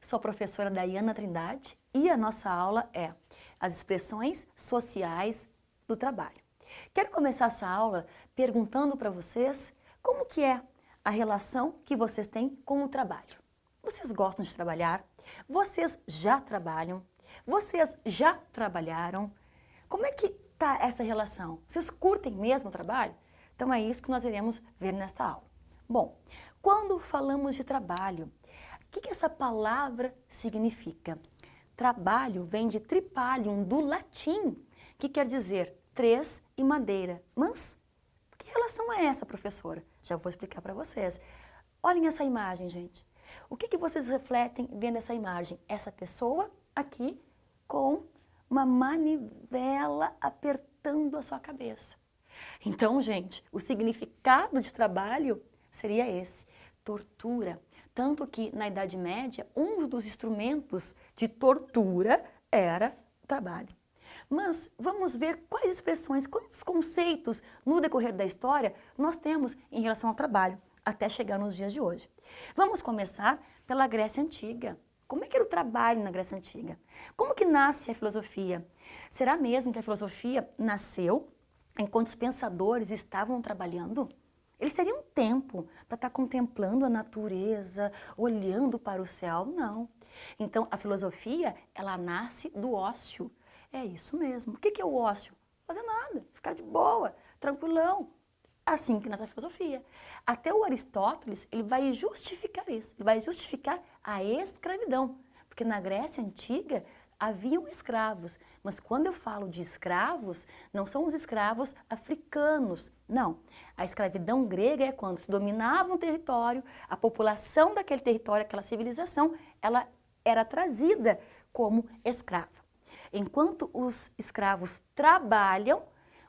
Sou a professora Daiana Trindade e a nossa aula é as expressões sociais do trabalho. Quero começar essa aula perguntando para vocês como que é a relação que vocês têm com o trabalho. Vocês gostam de trabalhar? Vocês já trabalham? Vocês já trabalharam? Como é que está essa relação? Vocês curtem mesmo o trabalho? Então é isso que nós iremos ver nesta aula. Bom, quando falamos de trabalho, o que essa palavra significa? Trabalho vem de tripalium, do latim, que quer dizer três e madeira. Mas que relação é essa, professora? Já vou explicar para vocês. Olhem essa imagem, gente. O que vocês refletem vendo essa imagem? Essa pessoa aqui com uma manivela apertando a sua cabeça. Então, gente, o significado de trabalho seria esse, tortura. Tanto que na Idade Média, um dos instrumentos de tortura era o trabalho. Mas vamos ver quais expressões, quantos conceitos no decorrer da história nós temos em relação ao trabalho, até chegar nos dias de hoje. Vamos começar pela Grécia Antiga. Como é que era o trabalho na Grécia Antiga? Como que nasce a filosofia? Será mesmo que a filosofia nasceu enquanto os pensadores estavam trabalhando? Eles teriam tempo para estar contemplando a natureza, olhando para o céu? Não. Então, a filosofia, ela nasce do ócio. É isso mesmo. O que é o ócio? Fazer nada, ficar de boa, tranquilão. Assim que nasce a filosofia. Até o Aristóteles, ele vai justificar isso. Ele vai justificar a escravidão. Porque na Grécia Antiga, haviam escravos, mas quando eu falo de escravos, não são os escravos africanos, não. A escravidão grega é quando se dominava um território, a população daquele território, aquela civilização, ela era trazida como escrava. Enquanto os escravos trabalham,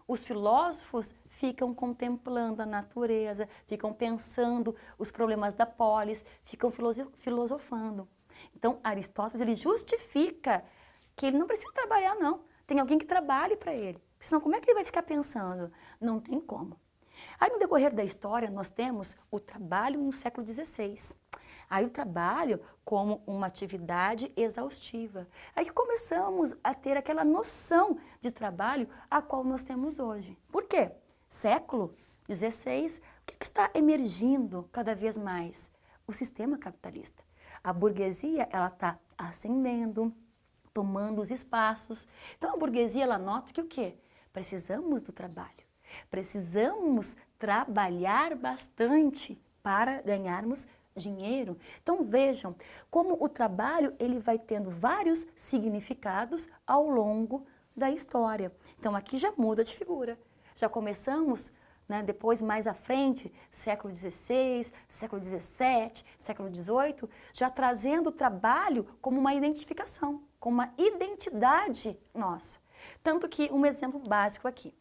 os filósofos ficam contemplando a natureza, ficam pensando os problemas da polis, ficam filosofando. Então, Aristóteles, ele justifica que ele não precisa trabalhar, não. Tem alguém que trabalhe para ele. Senão, como é que ele vai ficar pensando? Não tem como. Aí, no decorrer da história, nós temos o trabalho no século XVI. Aí, o trabalho como uma atividade exaustiva. Aí começamos a ter aquela noção de trabalho a qual nós temos hoje. Por quê? Século XVI, o que está emergindo cada vez mais? O sistema capitalista. A burguesia, ela está ascendendo, tomando os espaços. Então, a burguesia, ela nota que o quê? Precisamos do trabalho. Precisamos trabalhar bastante para ganharmos dinheiro. Então, vejam como o trabalho, ele vai tendo vários significados ao longo da história. Então, aqui já muda de figura. Já começamos, né, depois, mais à frente, século XVI, século XVII, século XVIII, já trazendo o trabalho como uma identificação, como uma identidade nossa. Tanto que, um exemplo básico aqui.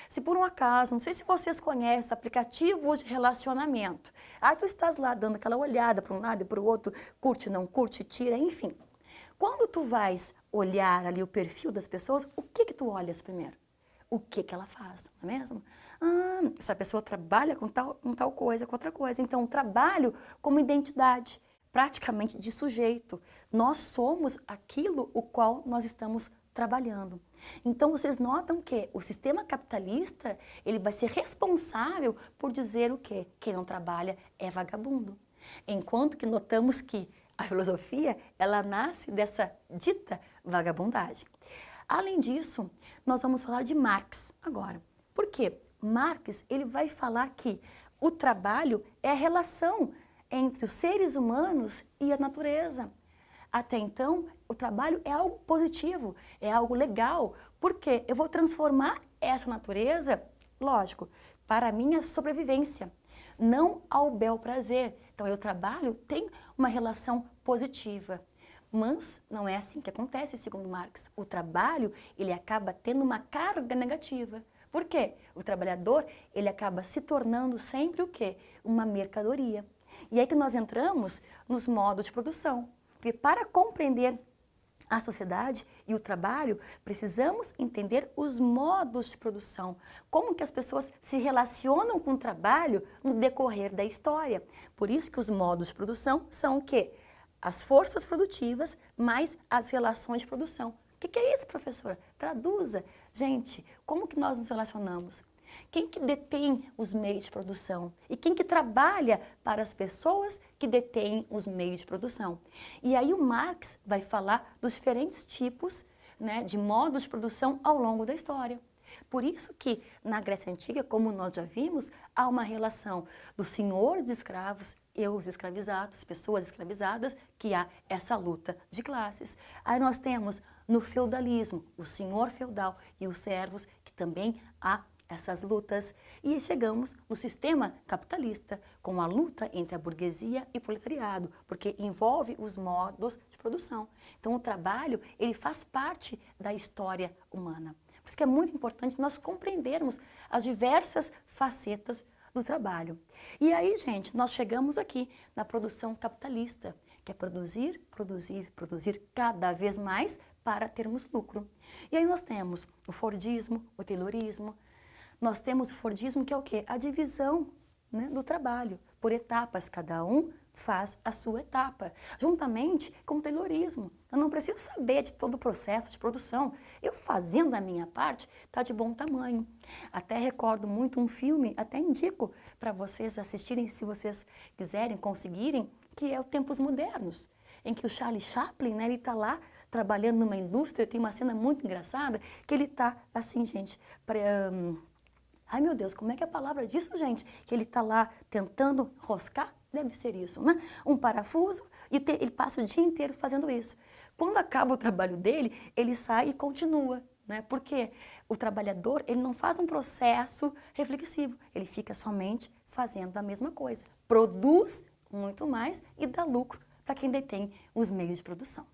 Se por um acaso, não sei se vocês conhecem aplicativos de relacionamento. Aí tu estás lá dando aquela olhada para um lado e para o outro, curte, não curte, tira, enfim. Quando tu vais olhar ali o perfil das pessoas, o que tu olhas primeiro? O que ela faz, não é mesmo? Essa pessoa trabalha com tal coisa, com outra coisa. Então, o trabalho como identidade, praticamente de sujeito. Nós somos aquilo o qual nós estamos trabalhando. Então, vocês notam que o sistema capitalista, ele vai ser responsável por dizer o quê? Quem não trabalha é vagabundo. Enquanto que notamos que a filosofia, ela nasce dessa dita vagabundagem. Além disso, nós vamos falar de Marx agora. Por quê? Marx, ele vai falar que o trabalho é a relação entre os seres humanos e a natureza. Até então, o trabalho é algo positivo, é algo legal, porque eu vou transformar essa natureza, lógico, para a minha sobrevivência, não ao bel prazer. Então, o trabalho tem uma relação positiva. Mas não é assim que acontece, segundo Marx. O trabalho, ele acaba tendo uma carga negativa. Por quê? O trabalhador, ele acaba se tornando sempre o quê? Uma mercadoria. E aí que nós entramos nos modos de produção. Porque para compreender a sociedade e o trabalho, precisamos entender os modos de produção. Como que as pessoas se relacionam com o trabalho no decorrer da história. Por isso que os modos de produção são o quê? as forças produtivas mais as relações de produção. O que é isso, professora? Traduza. Gente, como que nós nos relacionamos? Quem que detém os meios de produção? E quem que trabalha para as pessoas que detêm os meios de produção? E aí o Marx vai falar dos diferentes tipos, né, de modos de produção ao longo da história. Por isso que na Grécia Antiga, como nós já vimos, há uma relação dos senhores escravos e os escravizados, pessoas escravizadas, que há essa luta de classes. Aí nós temos no feudalismo o senhor feudal e os servos, que também há essas lutas. E chegamos no sistema capitalista, com a luta entre a burguesia e o proletariado, porque envolve os modos de produção. Então o trabalho, ele faz parte da história humana. Por isso que é muito importante nós compreendermos as diversas facetas do trabalho. E aí, gente, nós chegamos aqui na produção capitalista, que é produzir, produzir, produzir cada vez mais para termos lucro. E aí nós temos o Fordismo, o Taylorismo. Nós temos o Fordismo, que é o quê? A divisão, né, do trabalho por etapas, cada um faz a sua etapa, juntamente com o Taylorismo. Eu não preciso saber de todo o processo de produção. Eu fazendo a minha parte, está de bom tamanho. Até recordo muito um filme, até indico para vocês assistirem, se vocês quiserem, conseguirem, que é o Tempos Modernos, em que o Charlie Chaplin, né, ele está lá trabalhando numa indústria, tem uma cena muito engraçada, que ele está assim, gente, ai meu Deus, como é que é a palavra disso, gente? Que ele está lá tentando roscar? Deve ser isso, né? Um parafuso e ele passa o dia inteiro fazendo isso. Quando acaba o trabalho dele, ele sai e continua, né? Porque o trabalhador, ele não faz um processo reflexivo, ele fica somente fazendo a mesma coisa. Produz muito mais e dá lucro para quem detém os meios de produção.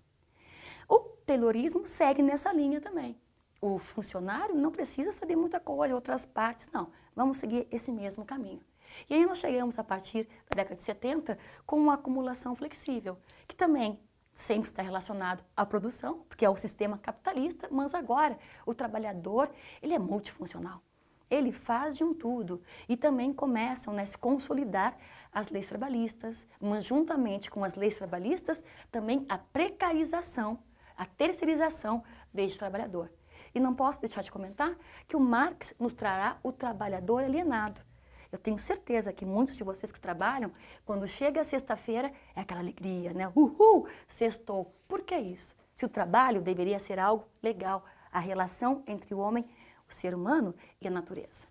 O Taylorismo segue nessa linha também. O funcionário não precisa saber muita coisa, outras partes, não. Vamos seguir esse mesmo caminho. E aí nós chegamos, a partir da década de 70, com uma acumulação flexível, que também sempre está relacionado à produção, porque é o sistema capitalista, mas agora o trabalhador, ele é multifuncional. Ele faz de um tudo e também começam, né, a se consolidar as leis trabalhistas, mas juntamente com as leis trabalhistas, também a precarização, a terceirização deste trabalhador. E não posso deixar de comentar que o Marx nos trará o trabalhador alienado. Eu tenho certeza que muitos de vocês que trabalham, quando chega a sexta-feira, é aquela alegria, né? Uhul, sextou. Por que isso? Se o trabalho deveria ser algo legal, a relação entre o homem, o ser humano e a natureza.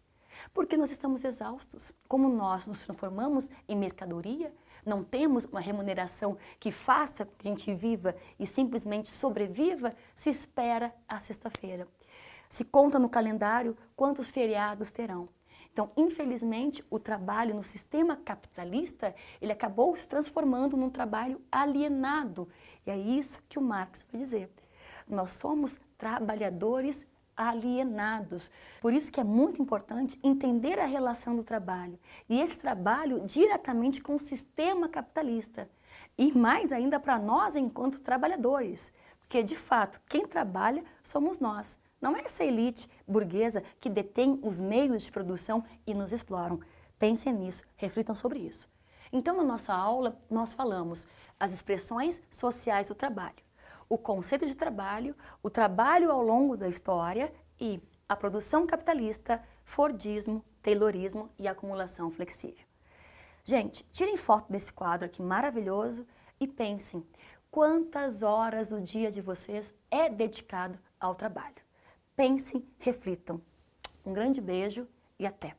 Porque nós estamos exaustos. Como nós nos transformamos em mercadoria, não temos uma remuneração que faça com que a gente viva e simplesmente sobreviva, se espera a sexta-feira. Se conta no calendário quantos feriados terão. Então, infelizmente, o trabalho no sistema capitalista, ele acabou se transformando num trabalho alienado. E é isso que o Marx vai dizer. Nós somos trabalhadores alienados. Por isso que é muito importante entender a relação do trabalho. E esse trabalho diretamente com o sistema capitalista. E mais ainda para nós enquanto trabalhadores. Porque, de fato, quem trabalha somos nós. Não é essa elite burguesa que detém os meios de produção e nos exploram. Pensem nisso, reflitam sobre isso. Então, na nossa aula, nós falamos as expressões sociais do trabalho, o conceito de trabalho, o trabalho ao longo da história e a produção capitalista, Fordismo, Taylorismo e acumulação flexível. Gente, tirem foto desse quadro aqui maravilhoso e pensem quantas horas do dia de vocês é dedicado ao trabalho. Pensem, reflitam. Um grande beijo e até!